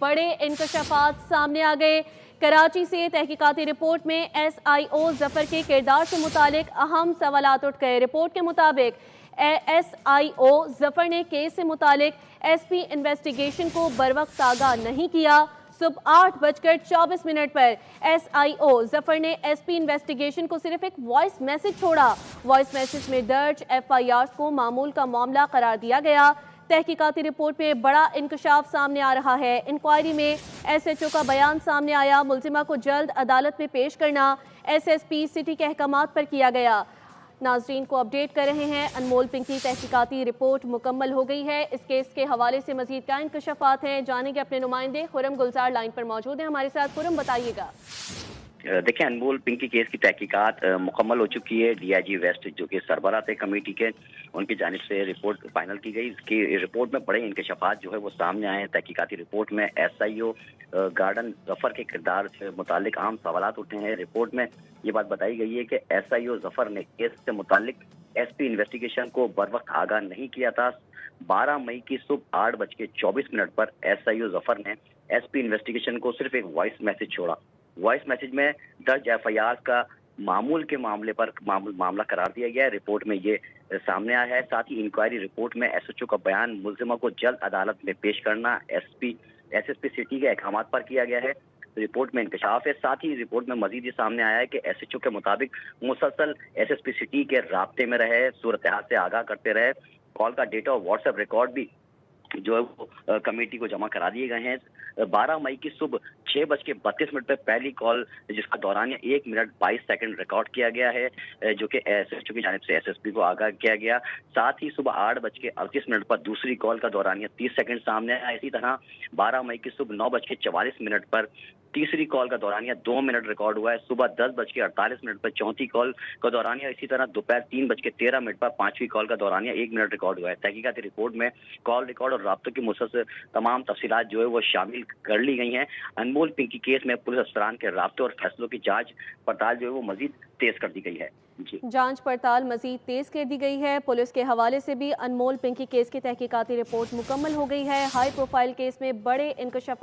बड़े इंकशाफात सामने आ गए। कराची से तहकीकाती रिपोर्ट में SIO जफर के किरदार से मुतालिक अहम सवालात उठ गए। रिपोर्ट के मुताबिक SIO जफर ने केस से मुतालिक SP इन्वेस्टिगेशन को बरवक्त आगाह नहीं किया। सुबह 8:24 पर SIO जफर ने SP इन्वेस्टिगेशन को सिर्फ एक वॉइस मैसेज छोड़ा। वॉइस मैसेज में दर्ज FIR को मामूल का मामला करार दिया गया। तहकीकाती रिपोर्ट में बड़ा इंकशाफ सामने आ रहा है। इंक्वायरी में SHO का बयान सामने आया। मुल्जिमा को जल्द अदालत में पेश करना SSP सिटी के अहकामात पर किया गया। नाजरीन को अपडेट कर रहे हैं, अनमोल पिंकी तहकीकाती रिपोर्ट मुकम्मल हो गई है। इस केस के हवाले से मजीद क्या इंकशाफात हैं, जानेंगे अपने नुमाइंदे खुरम गुलजार लाइन पर मौजूद हैं हमारे साथ। खुरम, बताइएगा। देखिए, अनमोल पिंकी केस की तहकीकात मुकम्मल हो चुकी है। DIG वेस्ट जो कि सरबराह थे कमेटी के, उनकी जानिब से रिपोर्ट फाइनल की गई। इसकी रिपोर्ट में बड़े इंकशाफात जो है वो सामने आए हैं। तहकीकाती रिपोर्ट में SIO गार्डन जफर के किरदार से मुतालिक अहम सवालात उठे हैं। रिपोर्ट में ये बात बताई गई है कि SIO जफर ने केस से मुतालिक SP इन्वेस्टिगेशन को बर वक्त आगाह नहीं किया था। 12 मई की सुबह 8:24 पर SIO जफर ने SP इन्वेस्टिगेशन को सिर्फ एक वॉइस मैसेज छोड़ा। वॉइस मैसेज में दर्ज FIR का मामूल के मामले पर मामला करार दिया गया है। रिपोर्ट में ये सामने आया है। साथ ही इंक्वायरी रिपोर्ट में SHO का बयान मुल्जिमा को जल्द अदालत में पेश करना SSP सिटी के अहकामात पर किया गया है। रिपोर्ट में इंकशाफ है। साथ ही रिपोर्ट में मजीद ये सामने आया है कि SHO के मुताबिक मुसलसल SSP सिटी के राब्ते में रहे, सूरत हाल से आगाह करते रहे। कॉल का डेटा और व्हाट्सएप रिकॉर्ड भी जो है वो कमेटी को जमा करा दिए गए हैं। 12 मई की सुबह 6:32 पर पहली कॉल, जिसका दौरानिया 1 मिनट 22 सेकंड रिकॉर्ड किया गया है, जो कि SHO की जानिब से SSP को आगाह किया गया। साथ ही सुबह 8:38 पर दूसरी कॉल का दौरानिया 30 सेकंड सामने आया। इसी तरह 12 मई की सुबह 9:44 पर तीसरी कॉल का दौरानिया 2 मिनट रिकॉर्ड हुआ है। सुबह 10:48 पर चौथी कॉल का दौरानिया, इसी तरह दोपहर 3:13 पर पांचवी कॉल का दौरानिया 1 मिनट रिकॉर्ड हुआ है। तहकीकाती रिपोर्ट में कॉल रिकॉर्ड और राब्तों की मुसलसल तमाम तफसीलात जो है वो शामिल कर ली गई हैं। अनमोल पिंकी केस में पुलिस अफसरान के राब्ते और फैसलों की जांच पड़ताल जो है वो मजीद तेज कर दी गई है। जी, जांच पड़ताल मजीद तेज कर दी गई है। पुलिस के हवाले से भी अनमोल पिंकी केस की तहकीकाती रिपोर्ट मुकम्मल हो गई है। हाई प्रोफाइल केस में बड़े इंकशाफात